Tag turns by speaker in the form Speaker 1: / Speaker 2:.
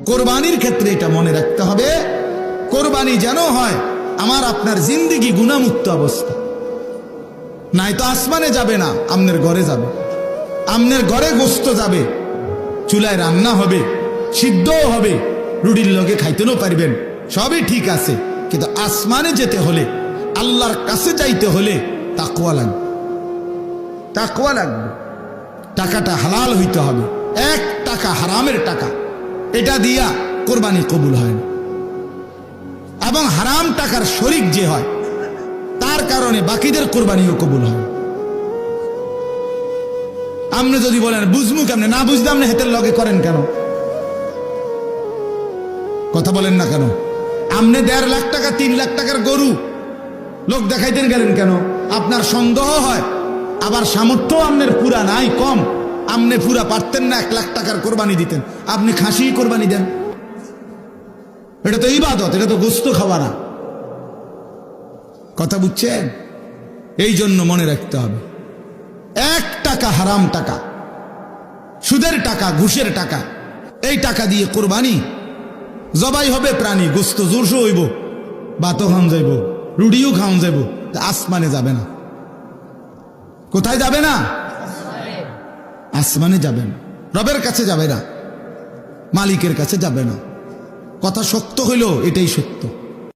Speaker 1: কোরবানির ক্ষেত্রে এটা মনে রাখতে হবে, কোরবানি যেন হয় আমার আপনার জিন্দেগি গুনাহমুক্ত অবস্থা। নাই তো আসমানে যাবে না, আমনের ঘরে যাবে, আমনের ঘরে গোস্ত যাবে, চুলায় রান্না হবে, সিদ্ধও হবে, রুটির লগে খাইতেও পারবেন, সবই ঠিক আছে। কিন্তু আসমানে যেতে হলে, আল্লাহর কাছে যাইতে হলে তাকওয়া লাগবে, তাকওয়া লাগবে। টাকাটা হালাল হইতে হবে। 1 টাকা হারামের টাকা, এটা দিয়া কোরবানি কবুল হয় না। এবং হারাম টাকার শরিক যে হয় তার কারণে বাকিদের কোরবানিও কবুল হয়। আপনি যদি বলেন বুঝমু কেমনে, না বুঝলে আপনি হেতের লগে করেন কেন? কথা বলেন না কেন? আপনি 1.5 লাখ টাকা 3 লাখ টাকার গরু লোক দেখাইতেন গেলেন কেন? আপনার সন্দেহ হয়, আবার সামর্থ্য আপনার পুরা নাই, কম, আপনি পুরা পারতেন না 1 লাখ টাকার কোরবানি দিতেন, আপনি খাসি কোরবানি দেন। এটা তো ইবাদত, এটা তো গোস্ত খাওয়া না। কথা বুঝছেন? এই জন্য মনে রাখতে হবে, 1 টাকা হারাম টাকা, সুদের টাকা, ঘুষের টাকা, এই টাকা দিয়ে কোরবানি জবাই হবে প্রাণী, গোস্ত জোরসো হইব, ভাতও খাওয়ান যাইব, রুটিও খাওয়ান যাইব, আসমানে যাবে না। কোথায় যাবে না? আসমানে যাবে না, রবের কাছে যাবে না, মালিকের কাছে যাবে না। কথা শক্ত হইল, এটাই সত্য।